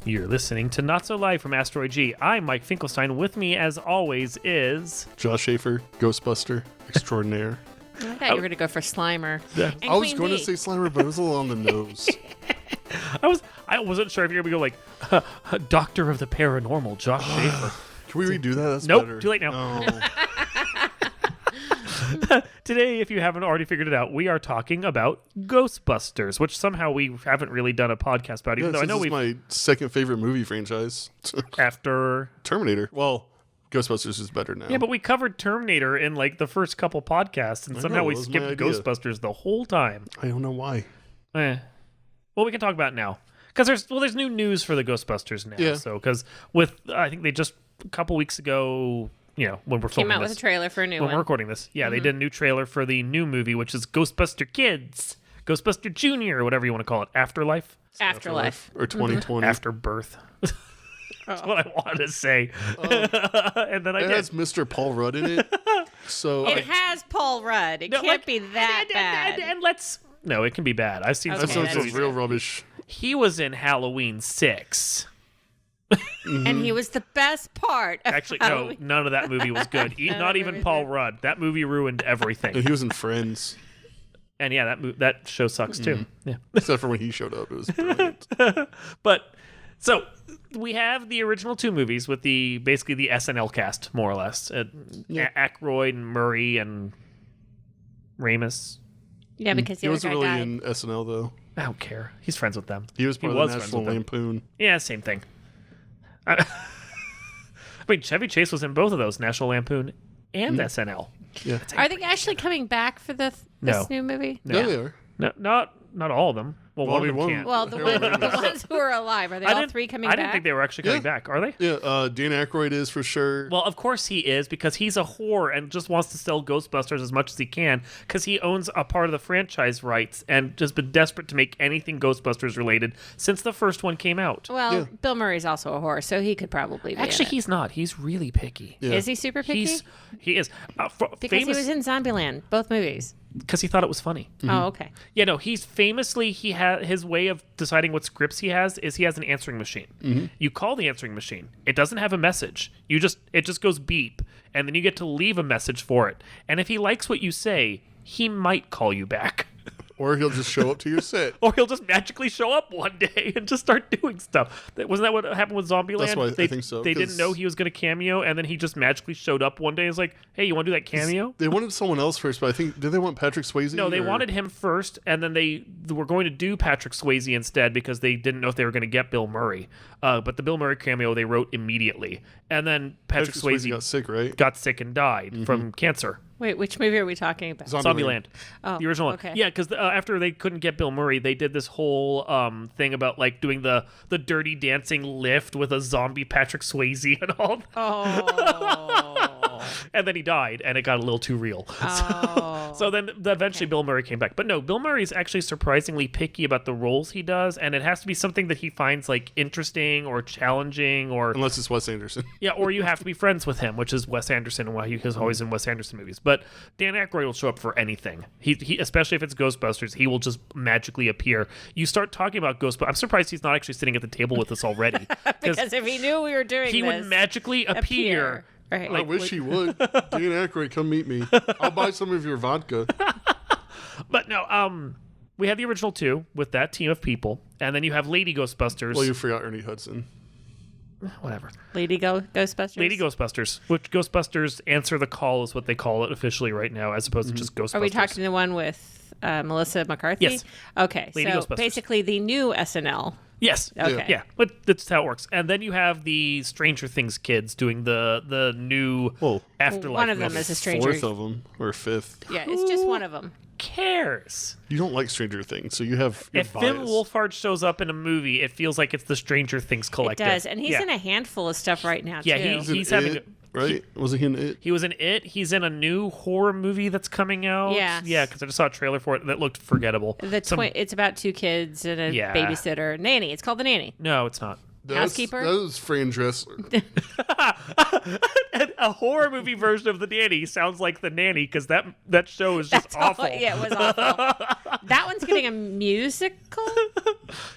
You're listening to Not So Live from Asteroid G. I'm Mike Finkelstein. With me, as always, is... Josh Schaefer, Ghostbuster extraordinaire. I thought you were going to go for Slimer. Yeah. And I was Queen going Bee. to say Slimer, but it was a little on the nose. I wasn't sure if you were going to go like, Doctor of the Paranormal, Josh Schaefer. Can we redo that? That's Nope, better. too late now. Oh. Today, if you haven't already figured it out, we are talking about Ghostbusters, which somehow we haven't really done a podcast about, even though I know it's my second favorite movie franchise. after... Terminator. Well, Ghostbusters is better now. Yeah, but we covered Terminator in like the first couple podcasts, and I somehow know, we it was my skipped idea. Ghostbusters the whole time. I don't know why. Well, we can talk about it now because there's new news for the Ghostbusters now. Yeah. So because I think they just a couple weeks ago, when we're filming Came out this, with a trailer for a new when we're one. recording this, they did a new trailer for the new movie, which is Ghostbuster Kids, Ghostbuster Junior, or whatever you want to call it, Afterlife, Afterlife. Or 2020. Afterbirth. That's what I wanted to say, and then I It did. has Mr. Paul Rudd in it. So It has Paul Rudd. It No, can't be that bad. And let's. No, it can be bad. I've seen Okay, that some sounds movies. real rubbish. He was in Halloween 6. And he was the best part. Of Actually, no, Halloween. none of that movie was good. Not even movie Paul did. Rudd. That movie ruined everything. And he was in Friends. And yeah, that show sucks too. Yeah. Except for when he showed up. It was brilliant. But so we have the original two movies with basically the SNL cast, more or less. Aykroyd and Murray and Ramis. Yeah, because He the other wasn't guy really died. in SNL, though. I don't care. He's friends with them. He was part of was the friends National with them. Lampoon. Yeah, same thing. I mean, Chevy Chase was in both of those, National Lampoon and SNL. Yeah. Are they actually coming back for this No. new movie? No. Yeah, they are. No, not all of them. Well, Well, one I of mean, them one- can't. Well, Harold the Ramis. ones who are alive, are they all three coming I back? didn't think they were actually coming back. Are they? Yeah, Dan Aykroyd is for sure. Well, of course he is, because he's a whore and just wants to sell Ghostbusters as much as he can, because he owns a part of the franchise rights and just been desperate to make anything Ghostbusters related since the first one came out. Well, Yeah. Bill Murray's also a horse, so he could probably be Actually, in it. he's not. He's really picky. Yeah. Is he super picky? He is. Because he was in Zombieland, both movies. Because he thought it was funny. Oh, okay. Yeah, no, he's famously, his way of deciding what scripts he has is he has an answering machine. You call the answering machine. It doesn't have a message. It just goes beep, and then you get to leave a message for it. And if he likes what you say, he might call you back. Or he'll just show up to your set. Or he'll just magically show up one day and just start doing stuff. Wasn't that what happened with Zombieland? That's why I think so, They didn't 'cause- know he was going to cameo, and then he just magically showed up one day and was like, hey, you want to do that cameo? They wanted someone else first, but I think, did they want Patrick Swayze? No, they or- wanted him first, and then they were going to do Patrick Swayze instead because they didn't know if they were going to get Bill Murray. But the Bill Murray cameo they wrote immediately. And then Patrick Swayze got sick, right? got sick and died from cancer. Wait, which movie are we talking about? Zombieland. Oh, The original one. okay. Yeah, because after they couldn't get Bill Murray, they did this whole thing about like doing the dirty dancing lift with a zombie Patrick Swayze and all that. Oh. And then he died, and it got a little too real. Oh. So then eventually Bill Murray came back. But no, Bill Murray is actually surprisingly picky about the roles he does, and it has to be something that he finds like interesting or challenging or Unless it's Wes Anderson. yeah, or you have to be friends with him, which is Wes Anderson, and why he is always in Wes Anderson movies. But Dan Aykroyd will show up for anything. He especially if it's Ghostbusters, he will just magically appear. You start talking about Ghostbusters. I'm surprised he's not actually sitting at the table with us already. Because if he knew we were doing he this, would magically appear. Right. I wish he would. Dan Aykroyd, come meet me. I'll buy some of your vodka. But no, we had the original two with that team of people, and then you have Lady Ghostbusters. Well, you forgot Ernie Hudson. Whatever. Ghostbusters? Lady Ghostbusters, which Ghostbusters Answer the Call is what they call it officially right now, as opposed to just Ghostbusters. Are we talking the one with Melissa McCarthy? Yes. Okay, Lady so Ghostbusters. basically the new SNL. Yes. Okay. Yeah, but that's how it works. And then you have the Stranger Things kids doing the new Whoa. Afterlife. One of them movie. is a stranger. Fourth of them, or fifth. Yeah, it's just one of them. Cares? You don't like Stranger Things, so you have your If bias. Finn Wolfhard shows up in a movie, it feels like it's the Stranger Things It collective. does, and he's Yeah. in a handful of stuff right now, Yeah, too. he's in having It, right? Wasn't he in It? He was in It. He's in a new horror movie that's coming out. Yes. Yeah, because I just saw a trailer for it that looked forgettable. It's about two kids and a Yeah. babysitter. Nanny. It's called The Nanny. No, it's not. Housekeeper? That was Fran Drescher. And a horror movie version of The Nanny sounds like The Nanny because that show is just awful. Yeah, it was awful. That one's getting a musical.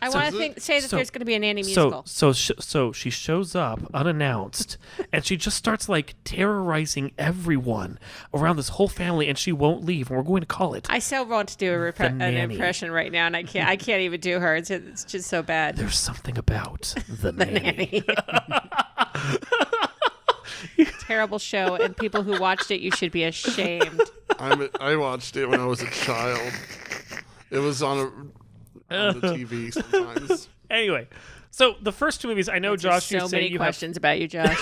I want to say that there's going to be a nanny musical. So she shows up unannounced, and she just starts like terrorizing everyone around this whole family, and she won't leave. And we're going to call it. I so want to do an impression right now, and I can't even do her. It's just so bad. There's something about the nanny. Terrible show, and people who watched it, you should be ashamed. I watched it when I was a child. It was on the TV sometimes. Anyway, so the first two movies, I know, Josh, so many questions about you, Josh.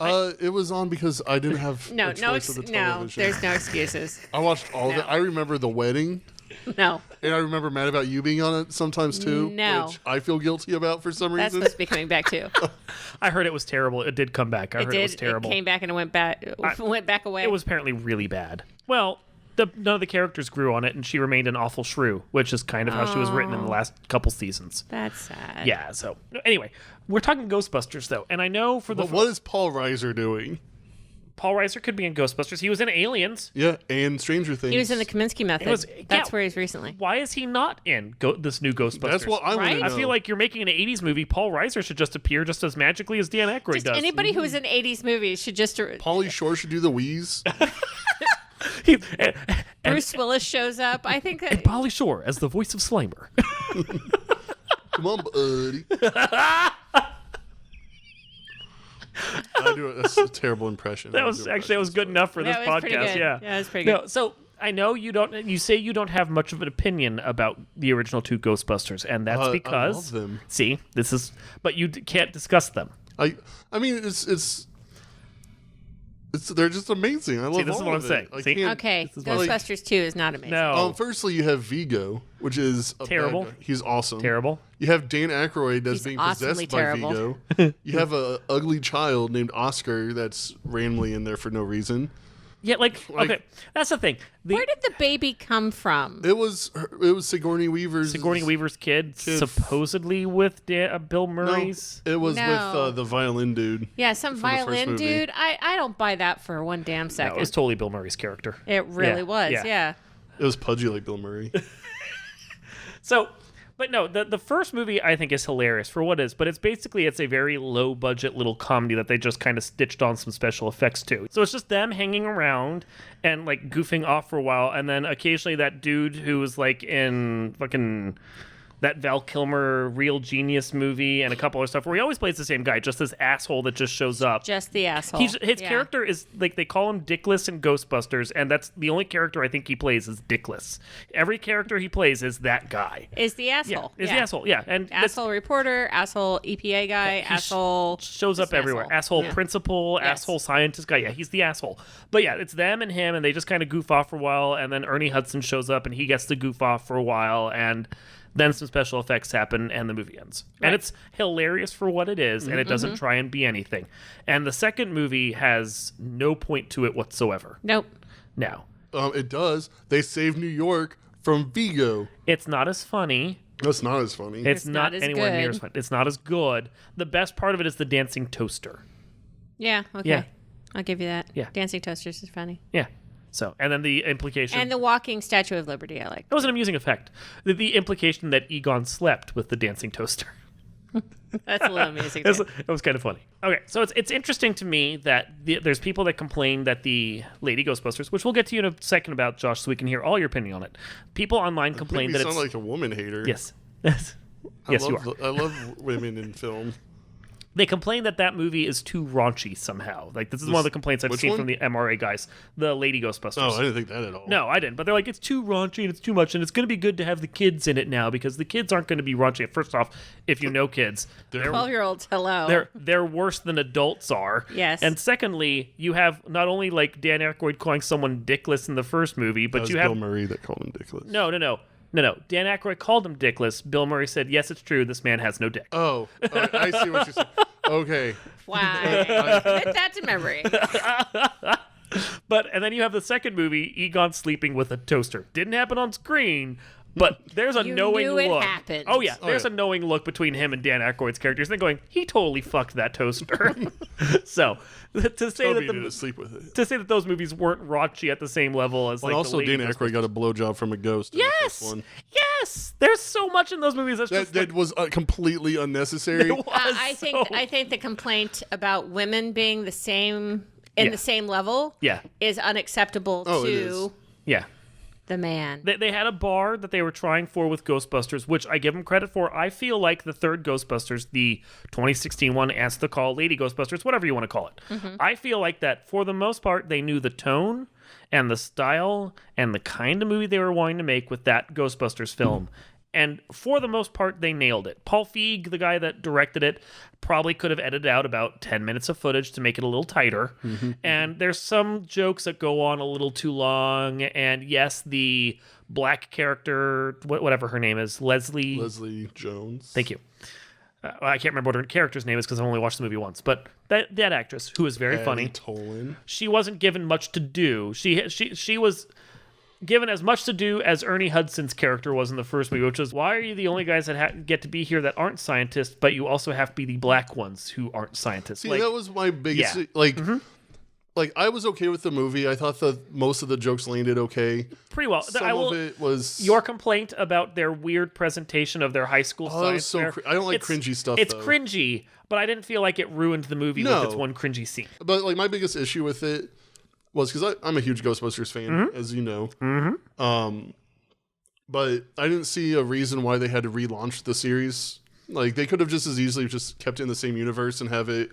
It was on because I didn't have No, a choice of the television. there's no excuses. I watched all of it. I remember The Wedding. No. And I remember Mad About You being on it sometimes too. No. Which I feel guilty about for some That's reason. supposed to be coming back too. I heard it was terrible. It did come back. I heard it was terrible. It came back and it went back away. It was apparently really bad. Well, none of the characters grew on it, and she remained an awful shrew, which is kind of how she was written in the last couple seasons. That's sad. Yeah, so anyway, we're talking Ghostbusters, though, and I know for the... But what is Paul Reiser doing? Paul Reiser could be in Ghostbusters. He was in Aliens. Yeah, and Stranger Things. He was in the Kaminsky Method. That's where he's recently. Why is he not in this new Ghostbusters? That's what I want to know. I feel like you're making an 80s movie. Paul Reiser should just appear just as magically as Dan Aykroyd does. Anybody who was in 80s movies should just... Pauly Shore should do the wheeze. Bruce Willis shows up. I think that... And Pauly Shore as the voice of Slimer. Come on, buddy. That's a terrible impression. That was good enough for this podcast. Yeah, that was pretty good. No, so I know you say you don't have much of an opinion about the original two Ghostbusters, and that's because I love them. See, but you can't discuss them. I mean, it's they're just amazing. I love. See, this is what I'm saying. See? Okay, Ghostbusters 2 is not amazing. No. Firstly, you have Vigo, which is terrible. He's awesome. Terrible. You have Dan Aykroyd that's being possessed by Vigo. You have a ugly child named Oscar that's randomly in there for no reason. Yeah, okay, that's the thing. Where did the baby come from? It was Sigourney Weaver's kid, supposedly with Bill Murray's. No, it was with the violin dude. Yeah, some violin dude. I don't buy that for one damn second. No, it was totally Bill Murray's character. It really was. Yeah. It was pudgy like Bill Murray. But no, the first movie I think is hilarious for what it is, but it's a very low budget little comedy that they just kind of stitched on some special effects to. So it's just them hanging around and like goofing off for a while, and then occasionally that dude who was like in fucking that Val Kilmer Real Genius movie and a couple other stuff where he always plays the same guy, just this asshole that just shows up. Just the asshole. His character is like, they call him Dickless in Ghostbusters, and that's the only character I think he plays is Dickless. Every character he plays is that guy. Is the asshole. The asshole, yeah. And asshole reporter, asshole EPA guy, asshole... shows up everywhere. Asshole principal, asshole scientist guy. Yeah, he's the asshole. But yeah, it's them and him, and they just kind of goof off for a while, and then Ernie Hudson shows up, and he gets to goof off for a while, and... then some special effects happen, and the movie ends. Right. And it's hilarious for what it is, and it doesn't try and be anything. And the second movie has no point to it whatsoever. Nope. No. It does. They save New York from Vigo. It's not as funny. That's not as funny. It's not anywhere near as funny. It's not as good. The best part of it is the dancing toaster. Yeah, okay. Yeah. I'll give you that. Yeah. Dancing toasters is funny. Yeah. So, and then the implication... And the walking Statue of Liberty, I like. It was an amusing effect. The implication that Egon slept with the dancing toaster. That's a little amusing. It was kind of funny. Okay, so it's interesting to me that there's people that complain that the Lady Ghostbusters, which we'll get to you in a second about, Josh, so we can hear all your opinion on it. People online complain that it's... You sound like a woman hater. Yes. Yes, you are. I love women in film. They complain that movie is too raunchy somehow. Like, this is one of the complaints I've seen from the MRA guys. The Lady Ghostbusters. Oh, I didn't think that at all. No, I didn't. But they're like, it's too raunchy and it's too much, and it's going to be good to have the kids in it now because the kids aren't going to be raunchy. First off, if you know kids, 12-year-olds, hello. They're worse than adults are. Yes. And secondly, you have not only like Dan Aykroyd calling someone dickless in the first movie, but you have Bill Murray that called him dickless. No. Dan Aykroyd called him dickless. Bill Murray said, yes, it's true. This man has no dick. Oh, I see what you're saying. Okay. Why? Commit that to memory. And then you have the second movie, Egon sleeping with a toaster. Didn't happen on screen, But there's a knowing knew it look. happened. Oh yeah, there's a knowing look between him and Dan Aykroyd's characters. They're going, he totally fucked that toaster. So to say Toby that needed to sleep with it. to say that those movies weren't raunchy at the same level as Well, like also the Dan Aykroyd got a blowjob from a ghost. In the first one. Yes, there's so much in those movies that was completely unnecessary. I think the complaint about women being the same in the same level is unacceptable to the man. They had a bar that they were trying for with Ghostbusters, which I give them credit for. I feel like the third Ghostbusters, the 2016 one, Answer the Call, Lady Ghostbusters, whatever you want to call it. I feel like that for the most part, they knew the tone and the style and the kind of movie they were wanting to make with that Ghostbusters film. And for the most part, they nailed it. Paul Feig, the guy that directed it, probably could have edited out about 10 minutes of footage to make it a little tighter. And there's some jokes that go on a little too long. And yes, the black character, whatever her name is, Leslie Jones. Thank you. I can't remember what her character's name is because I've only watched the movie once. But that actress, who is very funny, Tolan. She wasn't given much to do. She was given as much to do as Ernie Hudson's character was in the first movie, which was, why are you the only guys that get to be here that aren't scientists, but you also have to be the black ones who aren't scientists? See, that was my biggest... Like, I was okay with the movie. I thought that most of the jokes landed okay. Pretty well. Some of it was... Your complaint about their weird presentation of their high school science fair. I don't like cringy stuff, It's though. cringy, but I didn't feel like it ruined the movie with its one cringy scene. But, like, my biggest issue with it was because I'm a huge Ghostbusters fan, as you know. But I didn't see a reason why they had to relaunch the series. Like, they could have just as easily just kept it in the same universe and have it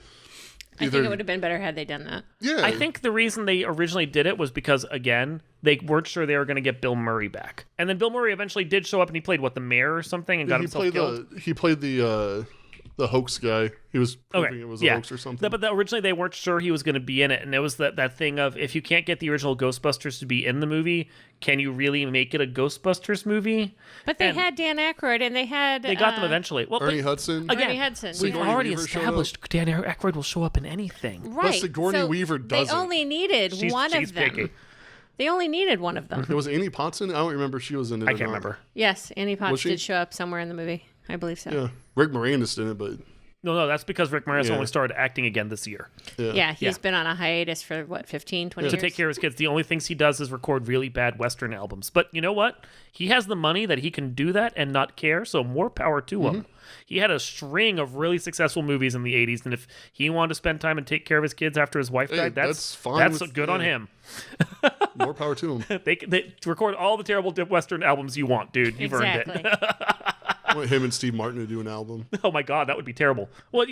I think it would have been better had they done that. Yeah. I think the reason they originally did it was because, again, they weren't sure they were going to get Bill Murray back. And then Bill Murray eventually did show up and he played, the mayor or something and got himself killed? He played the hoax guy. He was proving it was a hoax or something. But originally they weren't sure he was going to be in it. And it was that thing of, if you can't get the original Ghostbusters to be in the movie, can you really make it a Ghostbusters movie? But they had Dan Aykroyd and they got them eventually. Well, Ernie Hudson. Again, Ernie Hudson. We've already established Dan Aykroyd will show up in anything. Right. But Sigourney Weaver doesn't. They only needed one of them. Picky. They only needed one of them. There was Annie Potts in it? I don't remember if she was in it. I can't remember. Yes, Annie Potts did show up somewhere in the movie. I believe so. Yeah. Rick Moranis in it, but... No, that's because Rick Moranis only started acting again this year. Yeah, he's been on a hiatus for, 15, 20 years? To take care of his kids. The only things he does is record really bad Western albums. But you know what? He has the money that he can do that and not care, so more power to him. He had a string of really successsul movies in the 80s, and if he wanted to spend time and take care of his kids after his wife died, that's fine. That's good on him. More power to him. They record all the terrible Western albums you want, dude. You've earned it. I want him and Steve Martin to do an album. Oh my God, that would be terrible. Well,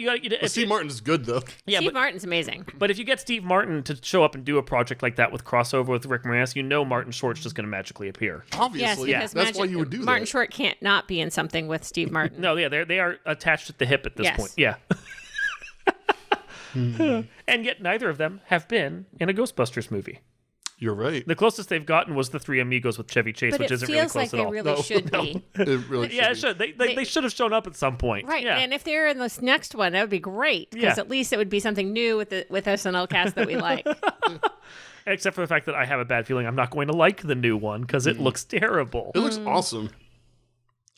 Steve Martin's good though. Yeah, Steve Martin's amazing. But if you get Steve Martin to show up and do a project like that with crossover with Rick Moranis, you know Martin Short's just going to magically appear. Obviously, that's why you would do that. Martin Short can't not be in something with Steve Martin. No, yeah, they are attached at the hip at this point. Yeah. And yet neither of them have been in a Ghostbusters movie. You're right. The closest they've gotten was the Three Amigos with Chevy Chase, which isn't really close at all. But it feels like they really should be. It really should. Yeah, it should. They should have shown up at some point. Right. Yeah. And if they're in this next one, that would be great. Because at least it would be something new with SNL cast that we like. Except for the fact that I have a bad feeling I'm not going to like the new one because it looks terrible. It looks awesome.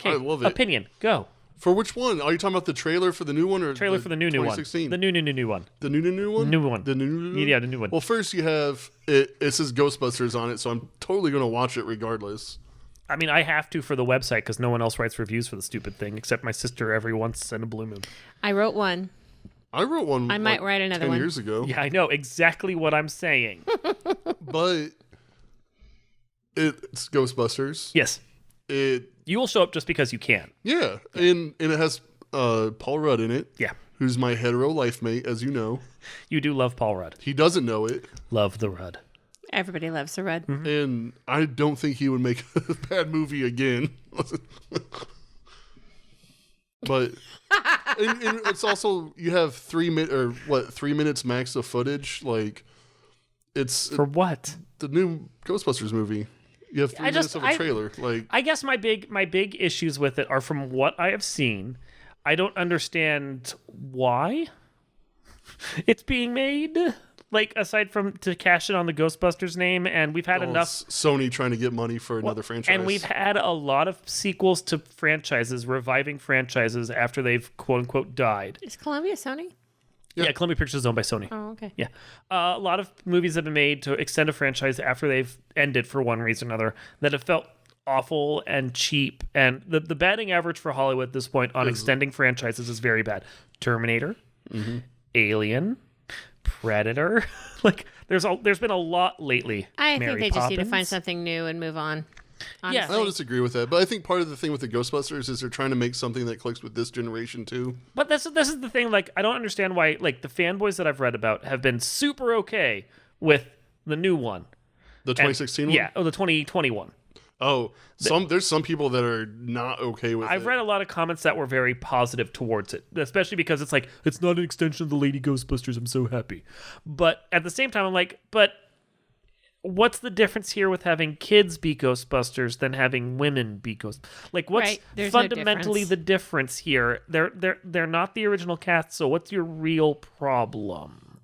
I love it. Opinion, go. For which one? Are you talking about the trailer for the new one or trailer for the new one? 2016? The new one. The new one? New one. The new Yeah, the new one. Well, first you have it says Ghostbusters on it, so I'm totally going to watch it regardless. I mean, I have to for the website because no one else writes reviews for the stupid thing except my sister every once in a blue moon. I wrote one. I wrote one. I might write another 10 one. years ago. Yeah, I know exactly what I'm saying. But it's Ghostbusters. Yes. You will show up just because you can. Yeah. And it has Paul Rudd in it. Yeah. Who's my hetero life mate, as you know. You do love Paul Rudd. He doesn't know it. Love the Rudd. Everybody loves the Rudd. Mm-hmm. And I don't think he would make a bad movie again. But and it's also, you have 3 minutes max of footage. Like, it's for what? The new Ghostbusters movie. You have 3 minutes of a trailer. Like, I guess my big issues with it are from what I have seen. I don't understand why it's being made. like aside from to cash in on the Ghostbusters name, and we've had enough Sony trying to get money for another franchise, and we've had a lot of sequels to franchises, reviving franchises after they've quote unquote died. Is Columbia Sony? Yeah, Columbia Pictures is owned by Sony. Oh, okay. Yeah. A lot of movies have been made to extend a franchise after they've ended for one reason or another that have felt awful and cheap. And the batting average for Hollywood at this point on extending franchises is very bad. Terminator, Alien, Predator. Like, there's been a lot lately. I think they just need to find something new and move on. Honestly. Yeah, I don't disagree with that, but I think part of the thing with the Ghostbusters is they're trying to make something that clicks with this generation too. But this is the thing. Like, I don't understand why. Like, the fanboys that I've read about have been super okay with the new one, the 2016 one. Yeah, the 2021. Oh, there's some people that are not okay with it. I've read a lot of comments that were very positive towards it, especially because it's like, it's not an extension of the Lady Ghostbusters. I'm so happy. But at the same time, I'm like, but what's the difference here with having kids be Ghostbusters than having women be Ghostbusters? Like, what's fundamentally the difference here? They're not the original cast, so what's your real problem?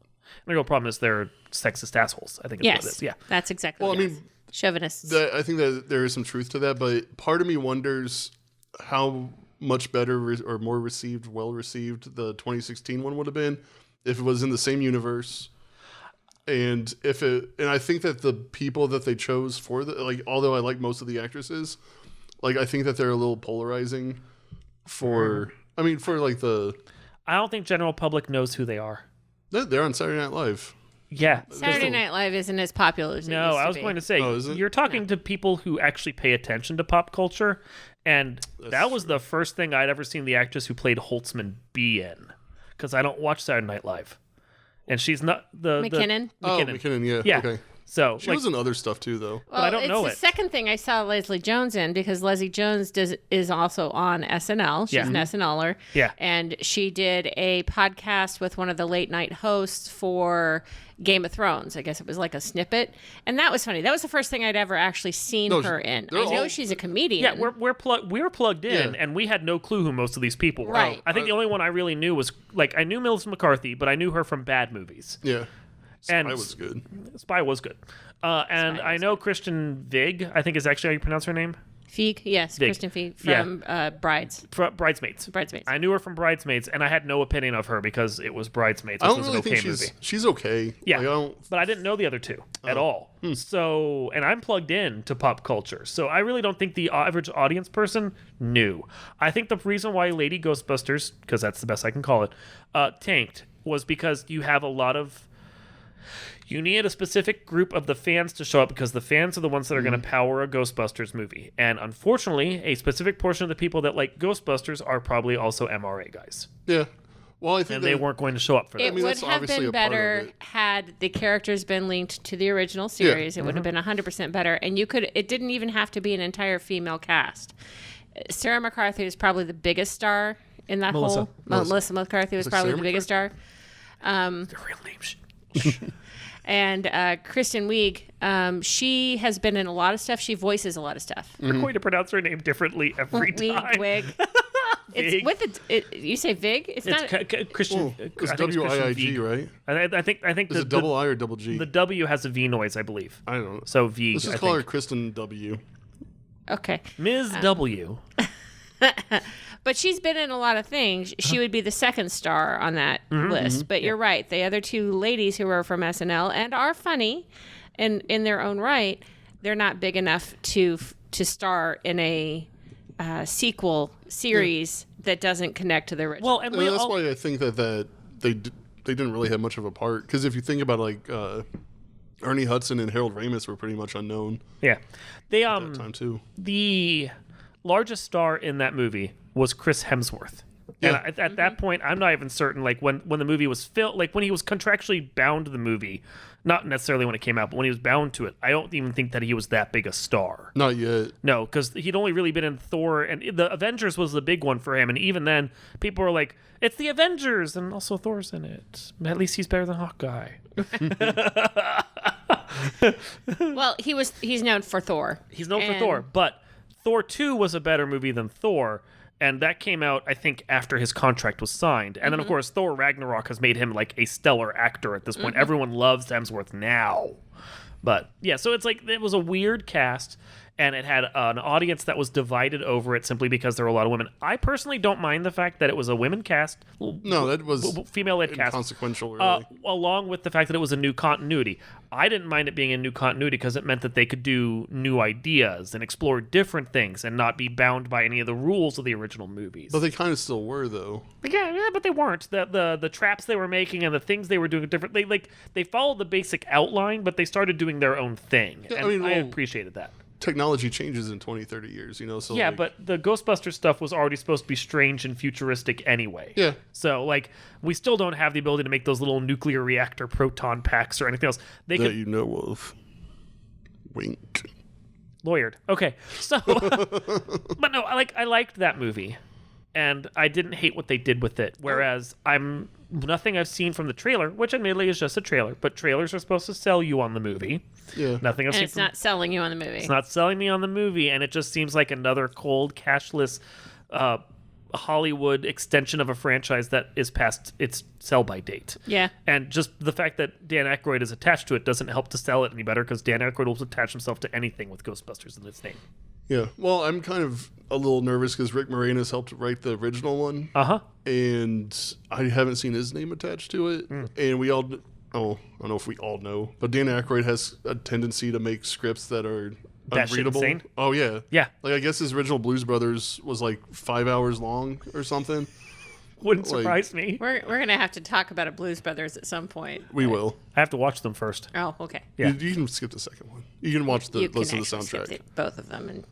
The real problem is they're sexist assholes, I think is what it is. Yeah. That's exactly what it is. Chauvinists. I think that there is some truth to that, but part of me wonders how much better or more well received the 2016 one would have been if it was in the same universe. And I think that the people that they chose for although I like most of the actresses, like, I think that they're a little polarizing I don't think general public knows who they are. They're on Saturday Night Live. Yeah. Saturday Night Live isn't as popular as it used to be. I was going to say, you're talking to people who actually pay attention to pop culture, and that was the first thing I'd ever seen the actress who played Holtzman be in, because I don't watch Saturday Night Live. And she's not McKinnon? McKinnon, yeah. Okay. So she was in other stuff too, though. Well, but I don't know it's the second thing I saw Leslie Jones in, because Leslie Jones is also on SNL. She's an SNLer. Yeah. And she did a podcast with one of the late night hosts for Game of Thrones. I guess it was like a snippet. And that was funny. That was the first thing I'd ever actually seen her in. I know she's a comedian. Yeah, we were plugged in, and we had no clue who most of these people were. Right. I think the only one I really knew was, like, I knew Melissa McCarthy, but I knew her from bad movies. Yeah. And Spy was good. Spy was good. And I know Kristen Wiig, I think is actually how you pronounce her name. Feig, yes, Vigo. Kristen Feig from Bridesmaids. Bridesmaids. I knew her from Bridesmaids, and I had no opinion of her because it was Bridesmaids. I don't really think she's okay. Yeah, but I didn't know the other two at all. So, and I'm plugged in to pop culture, so I really don't think the average audience person knew. I think the reason why Lady Ghostbusters, because that's the best I can call it, tanked was because you have a lot of. You need a specific group of the fans to show up, because the fans are the ones that are going to power a Ghostbusters movie. And unfortunately, a specific portion of the people that like Ghostbusters are probably also MRA guys. Yeah. Well, I think they weren't going to show up for that. It would have been better had the characters been linked to the original series. It would have been 100% better. And it didn't even have to be an entire female cast. Sarah McCarthy was probably the biggest star in that whole. Melissa McCarthy was probably the biggest star. Their real name. And Kristen Wiig, she has been in a lot of stuff. She voices a lot of stuff. We're going to pronounce her name differently every time. Wiig. It's with you say Vig? It's not Christian. It's W-I-I-G, right? I think is it double I or double G? The W has a V noise, I believe. I don't know. So V. Let's just call her Kristen W. Okay. Ms. W. But she's been in a lot of things. She would be the second star on that list. But you're right. The other two ladies who are from SNL and are funny in their own right, they're not big enough to star in a sequel series that doesn't connect to the original. Well, and that's why I think that they didn't really have much of a part. Because if you think about Ernie Hudson and Harold Ramis were pretty much unknown. Yeah, they at that time too. The largest star in that movie was Chris Hemsworth. Yeah. And at that point, I'm not even certain, like, when the movie was filmed, like, when he was contractually bound to the movie, not necessarily when it came out, but when he was bound to it, I don't even think that he was that big a star. Not yet. No, because he'd only really been in Thor, and the Avengers was the big one for him, and even then, people were like, it's the Avengers, and also Thor's in it. At least he's better than Hawkeye. Well, he's known for Thor. He's known for Thor, but Thor 2 was a better movie than Thor. And that came out, I think, after his contract was signed. And then, of course, Thor Ragnarok has made him like a stellar actor at this point. Everyone loves Hemsworth now. But yeah, so it's like it was a weird cast, and it had an audience that was divided over it simply because there were a lot of women. I personally don't mind the fact that it was a women cast. No, that was female-led cast. Inconsequential, really. Along with the fact that it was a new continuity. I didn't mind it being a new continuity because it meant that they could do new ideas and explore different things and not be bound by any of the rules of the original movies. But they kind of still were, though. Yeah, but they weren't. The traps they were making and the things they were doing different. They followed the basic outline, but they started doing their own thing. Yeah, and I appreciated that. Technology changes in 20, 30 years, you know? So yeah, but the Ghostbusters stuff was already supposed to be strange and futuristic anyway. Yeah. So, we still don't have the ability to make those little nuclear reactor proton packs or anything else. You know of. Wink. Lawyered. Okay. So, but no, I liked that movie. And I didn't hate what they did with it. Whereas nothing I've seen from the trailer, which admittedly is just a trailer, but trailers are supposed to sell you on the movie. Yeah. Nothing I've And seen. it's not selling you on the movie. It's not selling me on the movie, and it just seems like another cold, cashless Hollywood extension of a franchise that is past its sell-by date. Yeah. And just the fact that Dan Aykroyd is attached to it doesn't help to sell it any better because Dan Aykroyd will attach himself to anything with Ghostbusters in its name. Yeah. Well, I'm kind of a little nervous because Rick Moranis helped write the original one. Uh-huh. And I haven't seen his name attached to it. And we all... Oh, I don't know if we all know, but Dan Aykroyd has a tendency to make scripts that are unreadable. Insane? Oh, yeah. Yeah. I guess his original Blues Brothers was 5 hours long or something. Wouldn't surprise me. We're gonna have to talk about a Blues Brothers at some point. We will. I have to watch them first. Oh, okay. Yeah. You can skip the second one. You can watch You can listen to the actually soundtrack. skip both of them. And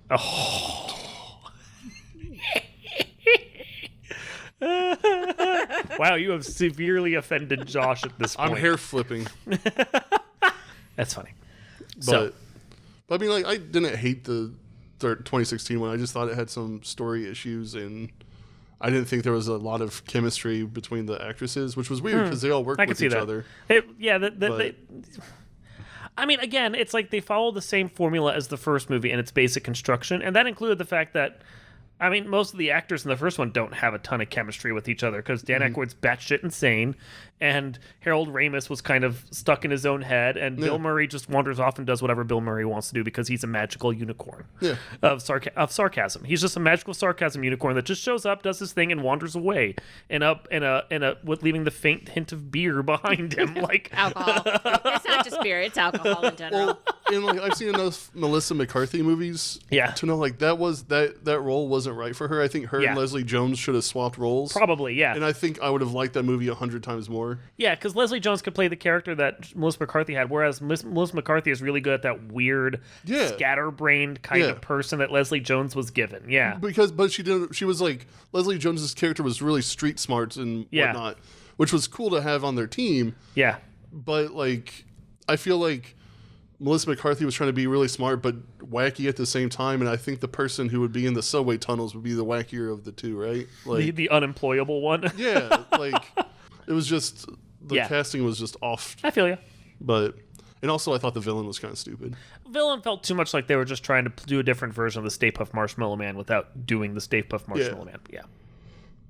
Wow, you have severely offended Josh at this point. I'm hair flipping. That's funny. But I mean, I didn't hate the 2016 one. I just thought it had some story issues, and I didn't think there was a lot of chemistry between the actresses, which was weird because they all worked I can with see each that. other. I mean, again, it's like they follow the same formula as the first movie in its basic construction, and that included the fact that, I mean, most of the actors in the first one don't have a ton of chemistry with each other because Dan Aykroyd's batshit insane, and Harold Ramis was kind of stuck in his own head, and Bill Murray just wanders off and does whatever Bill Murray wants to do because he's a magical unicorn of sarcasm. He's just a magical sarcasm unicorn that just shows up, does his thing, and wanders away, with leaving the faint hint of beer behind him, like alcohol. It's not just beer; it's alcohol in general. And I've seen enough Melissa McCarthy movies to know that role wasn't right for her. I think her and Leslie Jones should have swapped roles. Probably, yeah. And I think I would have liked that movie 100 times more. Yeah, because Leslie Jones could play the character that Melissa McCarthy had, whereas Melissa McCarthy is really good at that weird, scatterbrained kind of person that Leslie Jones was given. Yeah, but she didn't. She was like Leslie Jones's character was really street smart and whatnot, which was cool to have on their team. Yeah, but I feel like Melissa McCarthy was trying to be really smart but wacky at the same time, and I think the person who would be in the subway tunnels would be the wackier of the two, right? The unemployable one. Yeah, it was just the casting was just off. I feel you. And also I thought the villain was kind of stupid. Villain felt too much like they were just trying to do a different version of the Stay Puft Marshmallow Man without doing the Stay Puft Marshmallow Man. Yeah.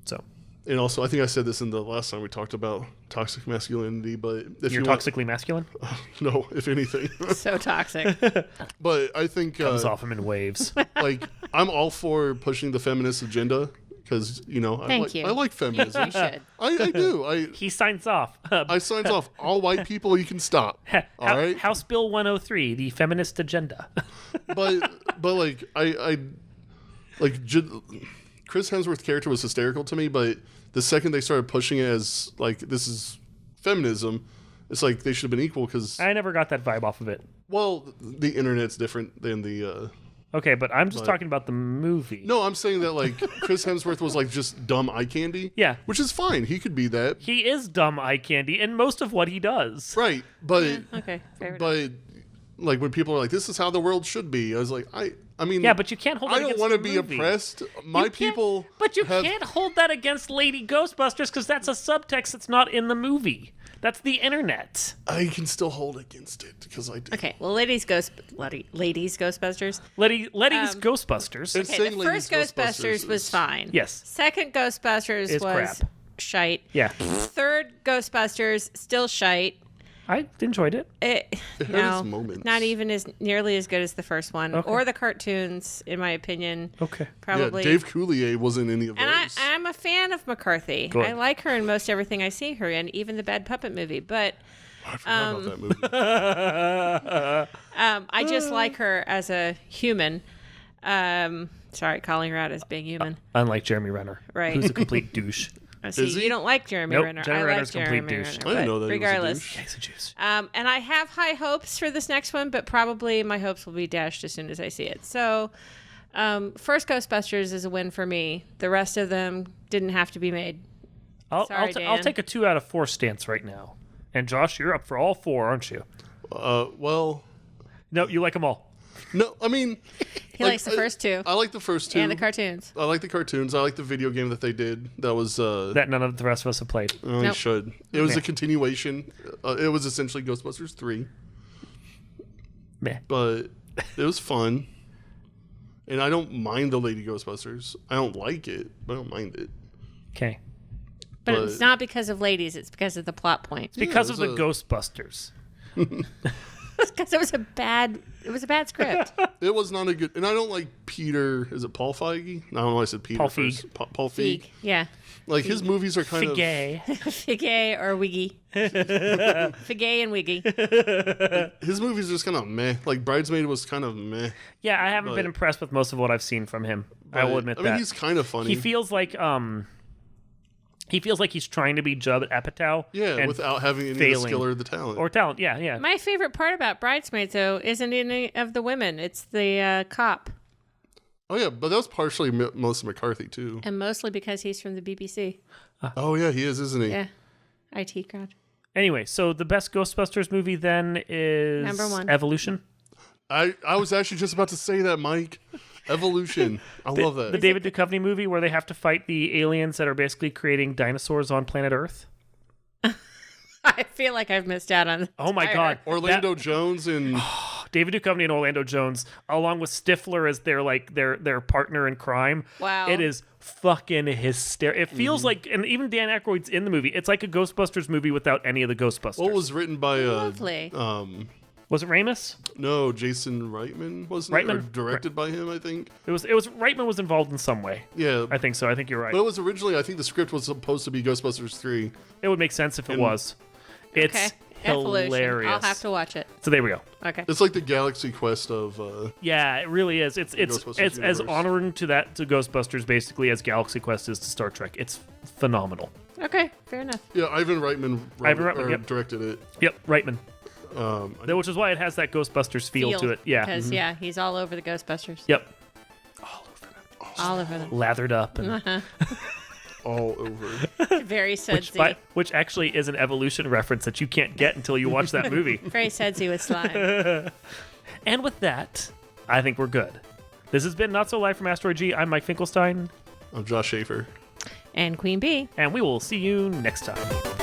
So. And also, I think I said this in the last time we talked about toxic masculinity, but if you're toxically masculine? No, if anything. So toxic. But I think comes off him in waves. I'm all for pushing the feminist agenda because I like feminism. You should. I do. He signs off. I signs off. All white people, you can stop. All right. House Bill 103, the feminist agenda. but Chris Hemsworth's character was hysterical to me, but the second they started pushing it as this is feminism, it's like they should have been equal because I never got that vibe off of it. Well, the internet's different than the. Okay, but I'm just talking about the movie. No, I'm saying that Chris Hemsworth was just dumb eye candy. Yeah, which is fine. He could be that. He is dumb eye candy in most of what he does. Right, but okay, fair but when people are like, "This is how the world should be," I was like, I mean, yeah, but you can't hold. That I don't want to be oppressed. My people, but you can't hold that against Lady Ghostbusters because that's a subtext that's not in the movie. That's the internet. I can still hold against it because I do. Okay, well, Ladies Ghostbusters. Letty's Ghostbusters. It's Okay, saying the Ladies first Ghostbusters was fine. Yes. Second Ghostbusters Is was crap. shite. Yeah. Third Ghostbusters, still shite. I enjoyed it. It had its moments. Not even nearly as good as the first one, Okay. or the cartoons, in my opinion. Okay. Probably. Yeah, Dave Coulier wasn't in any of those. And I'm a fan of McCarthy. Good. I like her in most everything I see her in, even the Bad Puppet movie. But I forgot about that movie. I just like her as a human. Sorry, calling her out as being human. Unlike Jeremy Renner, Right. who's a complete douche. See, Is he? you don't like Jeremy Nope, Renner. Jeremy I Renner's like complete Jeremy douche. Renner. I didn't but know that he was a regardless. douche. Yeah, he's a juice. And I have high hopes for this next one, but probably my hopes will be dashed as soon as I see it. So, first Ghostbusters is a win for me. The rest of them didn't have to be made. I'll Dan. take a 2 out of 4 stance right now. And Josh, you're up for all 4, aren't you? Well, No, you like them all. no, I mean... He likes the first two. I like the first two. And the cartoons. I like the cartoons. I like the video game that they did. That was... That none of the rest of us have played. you Nope. should. It was Okay. a continuation. It was essentially Ghostbusters 3. Meh. But it was fun. And I don't mind the Lady Ghostbusters. I don't like it, but I don't mind it. Okay. But But- it's not because of ladies, it's because of the plot point. Because it of the was Ghostbusters. It's because it was a bad script. It was not a good... And I don't like Peter... Is it Paul Feige? I don't know why I said Peter Paul first. Feig. Paul Feig. Feig. Yeah. Like, his movies are kind of... Figay. Figay or Wiggy. Figay and Wiggy. His movies are just kind of meh. Like, Bridesmaid was kind of meh. Yeah, I haven't been But- impressed with most of what I've seen from him. I will admit I mean, that. he's kind of funny. He feels like he's trying to be Judd Apatow. Yeah, and without having any of the failing. skill or the talent. Or talent. Yeah, yeah. My favorite part about Bridesmaids, though, isn't any of the women. It's the cop. Oh, yeah, but that was partially Melissa McCarthy, too. And mostly because he's from the BBC. Oh, yeah, he is, isn't he? Yeah. IT crowd. Anyway, so the best Ghostbusters movie then is Number 1. Evolution. I was actually just about to say that, Mike. Evolution. I love that. The David Duchovny movie where they have to fight the aliens that are basically creating dinosaurs on planet Earth. I feel like I've missed out on. Oh my God. Orlando Jones and... David Duchovny and Orlando Jones, along with Stifler as their partner in crime. Wow. It is fucking hysterical. It feels like, and even Dan Aykroyd's in the movie. It's like a Ghostbusters movie without any of the Ghostbusters. What was written by... Lovely. Was it Ramis? No, Jason Reitman, wasn't it? Or Reitman? directed by him, I think. It was Reitman was involved in some way. Yeah. I think so. I think you're right. But it was originally, I think the script was supposed to be Ghostbusters 3. It would make sense if it was. It's Okay. Evolution. hilarious. I'll have to watch it. So there we go. Okay. It's like the Galaxy Quest of... Yeah, it really is. It's Ghostbusters as universe. honoring to Ghostbusters basically as Galaxy Quest is to Star Trek. It's phenomenal. Okay. Fair enough. yeah, Ivan Reitman, Yep. directed it. Yep, Reitman. I- Which is why it has that Ghostbusters feel to it. Yeah. Because, yeah, he's all over the Ghostbusters. Yep. All over them. Lathered up and all over. Very sudsy. which actually is an Evolution reference that you can't get until you watch that movie. Very sudsy with slime. And with that, I think we're good. This has been Not So Live from Asteroid G. I'm Mike Finkelstein, I'm Josh Schaefer. And Queen Bee. and we will see you next time.